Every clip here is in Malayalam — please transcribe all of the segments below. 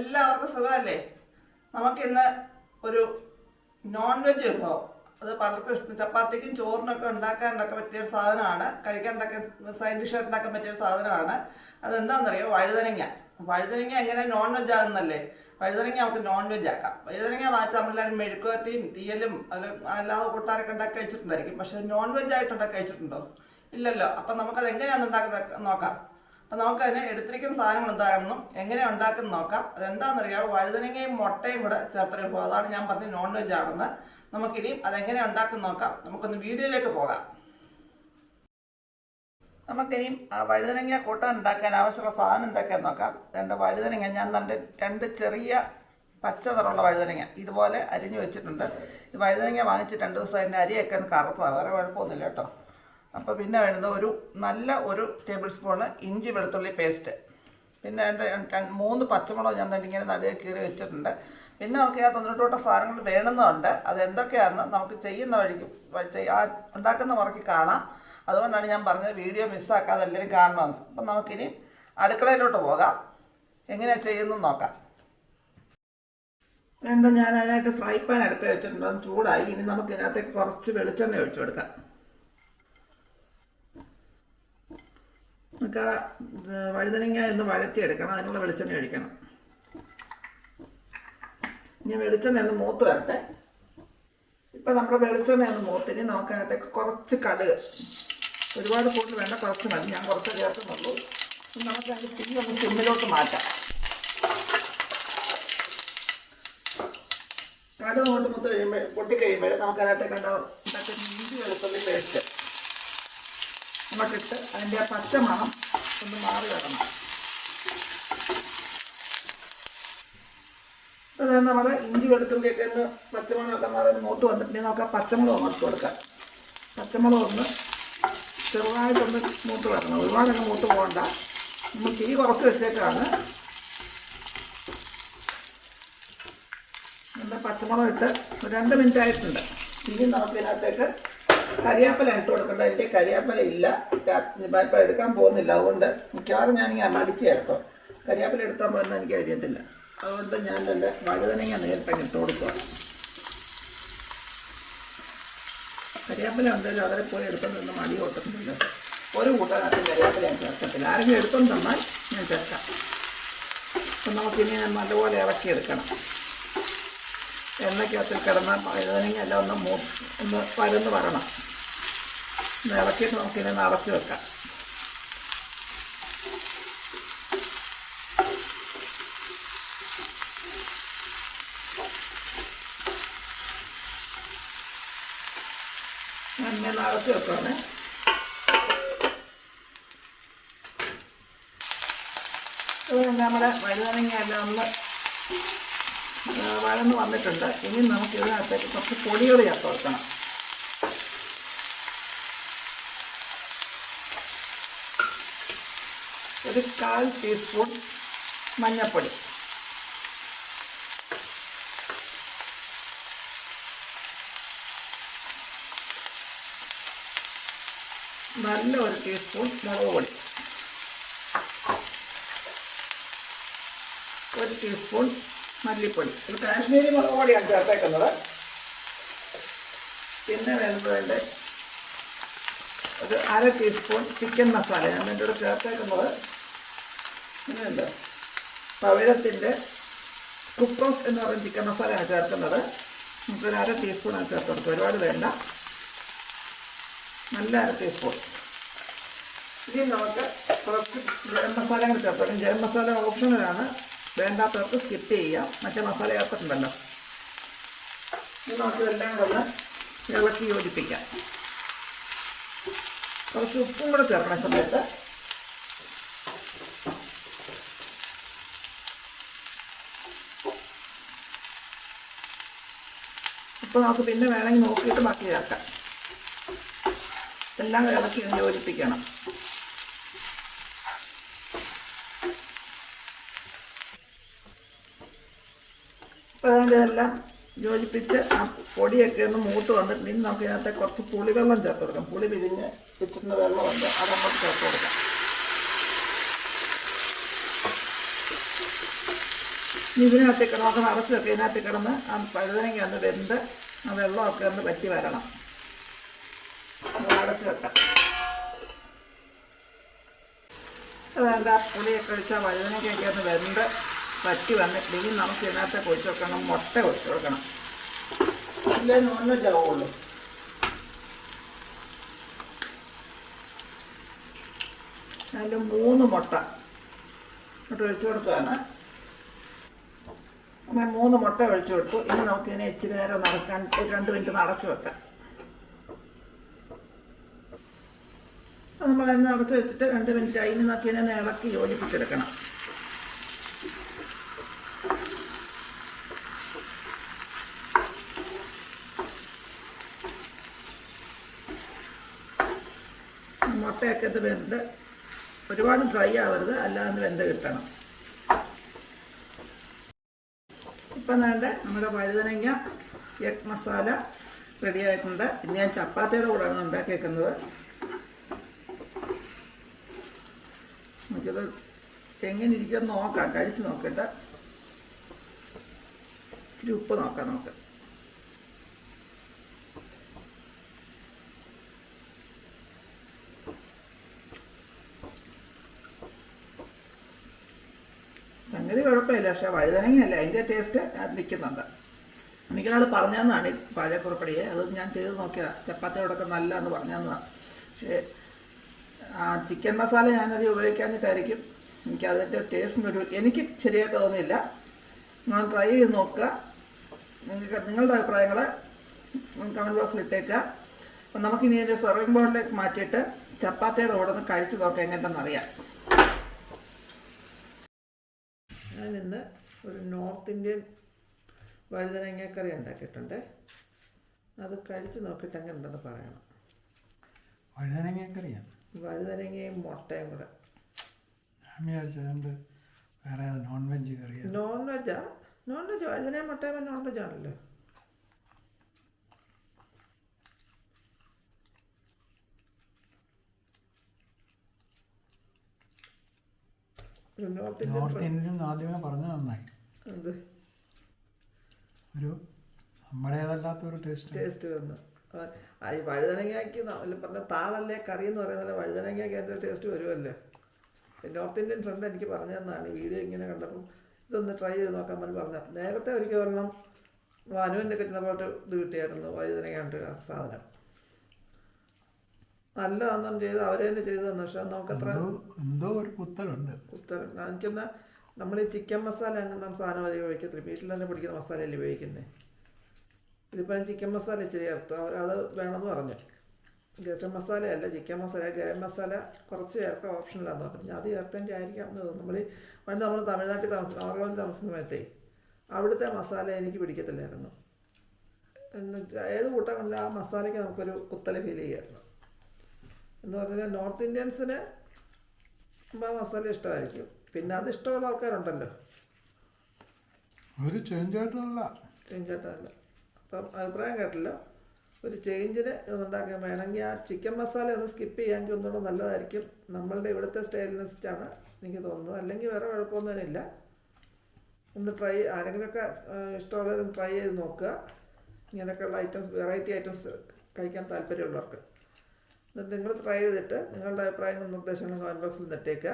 എല്ലാവർക്കും സുഖമല്ലേ? നമുക്കിന്ന് ഒരു നോൺ വെജ് വിഭവം, അത് പലർക്കും ഇഷ്ടം, ചപ്പാത്തിക്കും ചോറിനൊക്കെ ഉണ്ടാക്കാനൊക്കെ പറ്റിയൊരു സാധനമാണ്, കഴിക്കാനൊക്കെ സൈഡ് ഡിഷ് ഉണ്ടാക്കാൻ പറ്റിയൊരു സാധനമാണ്. അതെന്താണെന്നറിയോ? വഴുതനങ്ങ. വഴുതനങ്ങ എങ്ങനെ നോൺ വെജ് ആകുന്നല്ലേ? വഴുതനങ്ങ നമുക്ക് നോൺ വെജ് ആക്കാം. വഴുതനങ്ങ വാങ്ങിച്ചാൽ നമ്മളെല്ലാവരും മെഴുക്കുവരട്ടിയും തീയലും അല്ലാതെ കൂട്ടാനൊക്കെ ഉണ്ടാക്കി കഴിച്ചിട്ടുണ്ടായിരിക്കും. പക്ഷെ നോൺ വെജ് ആയിട്ട് ഉണ്ടാക്കി കഴിച്ചിട്ടുണ്ടോ? ഇല്ലല്ലോ. അപ്പം നമുക്കത് എങ്ങനെയാണ് ഉണ്ടാക്കുന്നത് നോക്കാം. അപ്പം നമുക്കതിന് എടുത്തിരിക്കുന്ന സാധനങ്ങൾ എന്താണെന്നും എങ്ങനെ ഉണ്ടാക്കുന്നത് നോക്കാം. അതെന്താണെന്നറിയാമോ? വഴുതനങ്ങയും മുട്ടയും കൂടെ ചേർത്തൊരു വിഭവം. അതാണ് ഞാൻ പറഞ്ഞ നോൺ വെജ് ആണെന്ന്. നമുക്കിനിയും അതെങ്ങനെ ഉണ്ടാക്കുന്ന നോക്കാം. നമുക്കൊന്ന് വീഡിയോയിലേക്ക് പോകാം. നമുക്കിനിയും ആ വഴുതനങ്ങ കൂട്ടാൻ ഉണ്ടാക്കാൻ ആവശ്യമുള്ള സാധനം എന്തൊക്കെയാണെന്ന് നോക്കാം. വഴുതനങ്ങ ഞാൻ രണ്ട് ചെറിയ പച്ച നിറമുള്ള വഴുതനങ്ങ ഇതുപോലെ അരിഞ്ഞു വെച്ചിട്ടുണ്ട്. ഈ വഴുതനങ്ങ വാങ്ങിച്ച് 2 ദിവസം അതിൻ്റെ അരിയൊക്കെ ഒന്ന് കറുത്തതാണ്, വേറെ കുഴപ്പമൊന്നുമില്ല കേട്ടോ. അപ്പോൾ പിന്നെ വേണ്ടത് നല്ല ഒരു ടേബിൾ സ്പൂണ് ഇഞ്ചി വെളുത്തുള്ളി പേസ്റ്റ്. പിന്നെ 3 പച്ചമുളക് ഞാൻ ഇങ്ങനെ നടുകെ കീറി വെച്ചിട്ടുണ്ട്. പിന്നെ നമുക്ക് ആ തൊന്നിട്ടോട്ട സാധനങ്ങൾ വേണമെന്നുണ്ട്. അതെന്തൊക്കെയാണെന്ന് നമുക്ക് ചെയ്യുന്ന വഴിക്ക് ഉണ്ടാക്കുന്ന മുറയ്ക്ക് കാണാം. അതുകൊണ്ടാണ് ഞാൻ പറഞ്ഞത് വീഡിയോ മിസ്സാക്കാതെ എല്ലാവരും കാണണമെന്ന്. അപ്പം നമുക്കിനി അടുക്കളയിലോട്ട് പോകാം. എങ്ങനെയാണ് ചെയ്യുന്നത് നോക്കാം. ഞാൻ അതിനായിട്ട് ഫ്രൈ പാൻ അടുപ്പ് വെച്ചിട്ടുണ്ട്. അത് ചൂടായി. ഇനി നമുക്ക് ഇതിനകത്തേക്ക് കുറച്ച് വെളിച്ചെണ്ണ ഒഴിച്ചു കൊടുക്കാം. നമുക്ക് ആ വഴുതനങ്ങ ഒന്ന് വഴറ്റിയെടുക്കണം. അതിനുള്ള വെളിച്ചെണ്ണ ഒഴിക്കണം. ഇനി വെളിച്ചെണ്ണ ഒന്ന് മൂത്ത് വരട്ടെ. ഇപ്പം നമ്മുടെ വെളിച്ചെണ്ണ ഒന്ന് മൂത്തിന് നമുക്ക് അതിനകത്തേക്ക് കുറച്ച് കടുക്, ഒരുപാട് കൂടുതൽ വേണ്ട, കുറച്ച് മതി. ഞാൻ കുറച്ച് ചേർക്കുന്നുള്ളൂ. നമുക്ക് അതിൻ്റെ തീ ഒന്ന് സിമ്മിലോട്ട് മാറ്റാം. കടുക് കൊണ്ട് പൊട്ടിക്കഴിയുമ്പോൾ നമുക്ക് അതിനകത്തേക്ക് ഇഞ്ചി വെളുത്തുള്ളി പേസ്റ്റ് നമുക്കിട്ട് അതിൻ്റെ ആ പച്ച മണം ഒന്ന് മാറി വരണം. അതാണ് നമ്മുടെ ഇഞ്ചി വെളുത്തുള്ളിയൊക്കെ ഒന്ന് പച്ചമുളകൊക്കെ മാറി മൂത്ത് വന്നിട്ടുണ്ടെങ്കിൽ നമുക്ക് ആ പച്ചമുളക് ഒന്ന് ഇട്ട് കൊടുക്കാം. പച്ചമുളക് ഒന്ന് ചെറുതായിട്ടൊന്ന് മൂത്ത് വരണം, ഒരുപാടൊക്കെ മൂത്ത് പോകണ്ട. നമ്മൾ തീ കുറച്ച് വെച്ചേക്കാണ്. എൻ്റെ പച്ചമുളക് ഇട്ട് 2 മിനിറ്റ് ആയിട്ടുണ്ട്. ഇനി നമുക്ക് ഇതിനകത്തേക്ക് കരിയാപ്പല ഇട്ട് കൊടുക്കേണ്ട. എൻ്റെ കരിയാപ്പല ഇല്ല, ഇപ്പം എടുക്കാൻ പോകുന്നില്ല. അതുകൊണ്ട് മിക്കവാറും ഞാനിങ്ങനെ മടിച്ച് കേട്ടോ. കരിയാപ്പല എടുത്താൽ പോകുന്ന എനിക്ക് അറിയത്തില്ല. അതുകൊണ്ട് ഞാൻ എൻ്റെ വഴുതനങ്ങ നേരിട്ടങ്ങ് ഇട്ട് കൊടുക്കുക. കരിയാപ്പല ഉണ്ടെങ്കിലും അവരെ പോയി എടുത്തുകൊണ്ട് മടി കൊട്ടുന്നില്ല. ഒരു കൂട്ടാനകത്ത് കരിയാപ്പല ഞാൻ ചേർക്കത്തില്ല. ആരെങ്കിലും എടുത്തൊന്ന് തന്നാൽ ഞാൻ ചേർക്കാം. അപ്പം നമുക്കിനി നല്ലപോലെ ഇളക്കിയെടുക്കണം. എണ്ണയ്ക്കകത്ത് കിടന്നാൽ വഴുതനങ്ങ എല്ലാം ഒന്ന് പരന്ന് വരണം. ഒന്ന് ഇളക്കിയിട്ട് നമുക്കിനി അടച്ച് വെക്കാം. അങ്ങനെ അടച്ച് വെക്കുകയാണ്. നമ്മുടെ വഴുതനങ്ങ എല്ലാം ഒന്ന് വഴന്ന് വന്നിട്ടുണ്ട്. ഇനി നമുക്ക് ഇതിനകത്തേക്ക് കുറച്ച് പൊടികൾ ചേർത്ത് വെക്കണം. ഒരു 1/4 ടീസ്പൂൺ മഞ്ഞൾപ്പൊടി, നല്ല 1 ടീസ്പൂൺ മുളക് പൊടി, 1 ടീസ്പൂൺ മല്ലിപ്പൊടി. ഇത് കാശ്മീരി മുളക് പൊടിയാണ് ചേർത്തേക്കുന്നത്. പിന്നെ വേണ്ടതിൻ്റെ ഒരു 1/2 ടീസ്പൂൺ ചിക്കൻ മസാല ഞാൻ എൻ്റെ കൂടെ ചേർത്തേക്കുന്നത്. ഇങ്ങനെയുണ്ട്, പവിഴത്തിൻ്റെ കുക്കോസ് എന്ന് പറയുന്ന ചിക്കൻ മസാലയാണ് ചേർക്കുന്നത്. നമുക്കൊരു 1/2 ടീസ്പൂണാണ് ചേർത്ത് കൊടുക്കുക, ഒരുപാട് വേണ്ട, നല്ല 1/2 ടീസ്പൂൺ. ഇനി നമുക്ക് കുറച്ച് ഗരം മസാല കൂടി ചേർത്തോളും. ഗരം മസാല ഓപ്ഷണലാണ്, വേണ്ടാത്തവർക്ക് സ്കിപ്പ് ചെയ്യാം. മറ്റേ മസാല ചേർത്തിട്ടുണ്ടല്ലോ. ഇനി നമുക്കിതെല്ലാം കൂടെ ഇളക്കി യോജിപ്പിക്കാം. കുറച്ച് ഉപ്പും കൂടെ ചേർക്കണ സമയത്ത്. ഉപ്പ് നമുക്ക് പിന്നെ വേണമെങ്കിൽ നോക്കിയിട്ട് ബാക്കി ചേർക്കാം. എല്ലാം ഇളക്കി യോജിപ്പിക്കണം. അപ്പോൾ അതുകൊണ്ട് ഇതെല്ലാം യോജിപ്പിച്ച് ആ പൊടിയൊക്കെ ഒന്ന് മൂത്ത് വന്നിട്ടുണ്ടെങ്കിൽ നമുക്ക് ഇതിനകത്ത് കുറച്ച് പുളിവെള്ളം ചേർത്ത് കൊടുക്കാം. പുളി പിരിഞ്ഞ് വെച്ചിട്ടുള്ള വെള്ളമുണ്ട്, അതങ്ങോട്ട് ചേർത്ത് കൊടുക്കാം. ഇനി ഇതിനകത്തേക്ക് നമുക്ക് നിറച്ച് വെക്കുക. ഇതിനകത്ത് കിടന്ന് ആ വഴുതനങ്ങ ഒന്ന് വെന്ത് ആ വെള്ളമൊക്കെ ഒന്ന് വറ്റി വരണം. അടച്ച് വെക്കാം. അതുകൊണ്ട് ആ പുളിയൊക്കെ ഒഴിച്ചാൽ വഴുതനക്കൊക്കെ ഒന്ന് വെന്ത് വറ്റി വന്നിട്ടുണ്ടെങ്കിൽ നമുക്ക് ഇതിനകത്ത് ഒഴിച്ച് വെക്കണം. മുട്ട ഒഴിച്ച് വെക്കണം. ഇല്ലേ നോൺ വെജ് ആവുള്ളൂ. അതിൽ 3 മുട്ട ഒഴിച്ചു കൊടുക്കുകയാണ്. അങ്ങനെ 3 മുട്ട ഒഴിച്ചു കൊടുത്തു. ഇനി നമുക്കിതിനെ ഇച്ചിരി നേരം നടക്കാൻ 2 മിനിറ്റ് നടച്ച് വെക്കാം. അത് നമ്മളതിന് നടച്ച് വെച്ചിട്ട് 2 മിനിറ്റ് അതിന് നമുക്കിതിനെ ഇളക്കി യോജിപ്പിച്ചെടുക്കണം. മുട്ടയൊക്കെ ഇത് വെന്ത് ഒരുപാട് ഡ്രൈ ആവരുത്, അല്ലാതെ വെന്ത് കിട്ടണം. ഇപ്പം വേണ്ട നമ്മുടെ വഴുതനങ്ങ എഗ് മസാല റെഡി ആയിട്ടുണ്ട്. ഇന്ന് ഞാൻ ചപ്പാത്തിയുടെ കൂടെയാണ് ഉണ്ടാക്കിയേക്കുന്നത്. നമുക്കിത് എങ്ങനെ ഇരിക്കുമെന്ന് നോക്കാം, കഴിച്ച് നോക്കട്ടെ. ഇച്ചിരി ഉപ്പ് നോക്കാം നമുക്ക്. സംഗതി കുഴപ്പമില്ല, പക്ഷേ വഴുതനങ്ങയല്ല അതിൻ്റെ ടേസ്റ്റ് നിൽക്കുന്നുണ്ട്. എനിക്കൊരാൾ പറഞ്ഞതെന്നാണ് ഈ പാചകക്കുറിപ്പടിയെ, അത് ഞാൻ ചെയ്ത് നോക്കിയതാണ്. ചപ്പാത്തിയോടൊക്കെ നല്ലതെന്ന് പറഞ്ഞതെന്നാണ്. പക്ഷേ ചിക്കൻ മസാല ഞാനത് ഉപയോഗിക്കാഞ്ഞിട്ടായിരിക്കും എനിക്കതിൻ്റെ ടേസ്റ്റിനൊരു എനിക്ക് ശരിയായിട്ട് തോന്നിയില്ല. നിങ്ങൾ ട്രൈ ചെയ്ത് നോക്കുക. നിങ്ങളുടെ അഭിപ്രായങ്ങൾ കമൻറ്റ് ബോക്സിൽ ഇട്ടേക്കുക. അപ്പം നമുക്കിനി ഇതിൻ്റെ സെർവിങ് ബോർഡിലേക്ക് മാറ്റിയിട്ട് ചപ്പാത്തിയുടെ കൂടെ ഒന്ന് കഴിച്ച് നോക്കാം എങ്ങനെയെന്നറിയാം. ഞാനിന്ന് ഒരു നോർത്ത് ഇന്ത്യൻ വഴുതനങ്ങക്കറി ഉണ്ടാക്കിയിട്ടുണ്ട്. അത് കഴിച്ച് നോക്കിയിട്ട് എങ്ങനെ ഉണ്ടെന്ന് പറയണം. വഴുതനങ്ങക്കറിയാണ്? വഴുതനങ്ങയും മുട്ടയും കൂടെ. ഞാൻ വിചാരിച്ചതുകൊണ്ട് വേറെ നോൺ വെജ് കറിയാണ്. നോൺ വെജ് വഴുതനയും മുട്ടയും നോൺ വെജ് ആണല്ലോ. നോർത്ത് ഇന്ത്യൻ ആദ്യമേ പറഞ്ഞു നന്നായി. എന്ത് ഒരു നമ്മുടേതല്ലാത്തൊരു ടേസ്റ്റ് വന്നു. ഈ വഴുതനങ്ങയ്ക്ക് പറഞ്ഞ താളല്ലേ കറി എന്ന് പറയുന്നത്, വഴുതനങ്ങയ്ക്ക് അതിൻ്റെ ടേസ്റ്റ് വരുമല്ലോ. നോർത്ത് ഇന്ത്യൻ ഫ്രണ്ട് എനിക്ക് പറഞ്ഞു തന്നാണ്. ഈ വീഡിയോ ഇങ്ങനെ കണ്ടപ്പം ഇതൊന്ന് ട്രൈ ചെയ്ത് നോക്കാൻ വേണ്ടി പറഞ്ഞു. നേരത്തെ ഒരിക്കൽ ഒരെണ്ണം അനുവിൻ്റെ ഒക്കെ ചെന്നപ്പോട്ട് ഇത് കിട്ടിയായിരുന്നു, വഴുതനങ്ങ സാധനം നല്ലതാണെന്നും ചെയ്ത് അവർ തന്നെ ചെയ്തു തന്നു. പക്ഷെ നമുക്കത്ര എന്തോ ഒരു കുത്തലുണ്ട്. എനിക്കെന്നാൽ നമ്മൾ ഈ ചിക്കൻ മസാല അങ്ങനെ സാധനം അധികം ഉപയോഗിക്കത്തില്ല. വീട്ടിൽ തന്നെ പിടിക്കുന്ന മസാലയല്ലേ ഉപയോഗിക്കുന്നത്. ഇതിപ്പോൾ ഞാൻ ചിക്കൻ മസാല ഇച്ചിരി ചേർത്തു. അത് വേണമെന്ന് പറഞ്ഞു. ഗരം മസാലയല്ല, ചിക്കൻ മസാല. ഗരം മസാല കുറച്ച് ചേർക്കാൻ ഓപ്ഷനിലാന്ന് പറഞ്ഞു. അത് ചേർത്തതിൻ്റെ ആയിരിക്കാം എന്ന് തോന്നുന്നു. നമ്മൾ തമിഴ്നാട്ടിൽ നോർമൽ താമസിക്കുന്ന സമയത്തേ അവിടുത്തെ മസാല എനിക്ക് പിടിക്കത്തില്ലായിരുന്നു. ഏത് കൂട്ടം കണ്ടില്ല ആ മസാലയ്ക്ക് നമുക്കൊരു കുത്തല ഫീൽ ചെയ്യായിരുന്നു. എന്ന് പറഞ്ഞാൽ നോർത്ത് ഇന്ത്യൻസിന് ആ മസാല ഇഷ്ടമായിരിക്കും. പിന്നെ അത് ഇഷ്ടമുള്ള ആൾക്കാരുണ്ടല്ലോ. ഒരു ചേഞ്ചായിട്ടല്ല. അപ്പം അഭിപ്രായം കേട്ടല്ലോ. ഒരു ചേഞ്ചിന് ഇതുണ്ടാക്കാൻ വേണമെങ്കിൽ ആ ചിക്കൻ മസാല ഒന്ന് സ്കിപ്പ് ചെയ്യാമെങ്കിൽ ഒന്നുകൂടെ നല്ലതായിരിക്കും. നമ്മളുടെ ഇവിടുത്തെ സ്റ്റൈലിനനുസരിച്ചാണ് എനിക്ക് തോന്നുന്നത്. അല്ലെങ്കിൽ വേറെ കുഴപ്പമൊന്നുമില്ല. ഒന്ന് ആരെങ്കിലുമൊക്കെ ഇഷ്ടമുള്ളവരൊന്ന് ട്രൈ ചെയ്ത് നോക്കുക. ഇങ്ങനെയൊക്കെയുള്ള ഐറ്റംസ്, വെറൈറ്റി ഐറ്റംസ് കഴിക്കാൻ താല്പര്യമുള്ളവർക്ക്. എന്നിട്ട് നിങ്ങൾ ട്രൈ ചെയ്തിട്ട് നിങ്ങളുടെ അഭിപ്രായങ്ങളും നിർദ്ദേശങ്ങളും കമൻറ്റ് ബോക്സിൽ നിട്ടേക്കുക.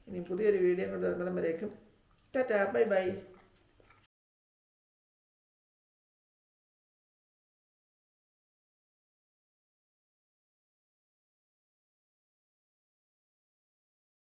ഇനി പുതിയൊരു വീഡിയോ കൊണ്ട് വരുന്നതിനും വരേക്കും ടാറ്റാ, ബൈ ബൈ.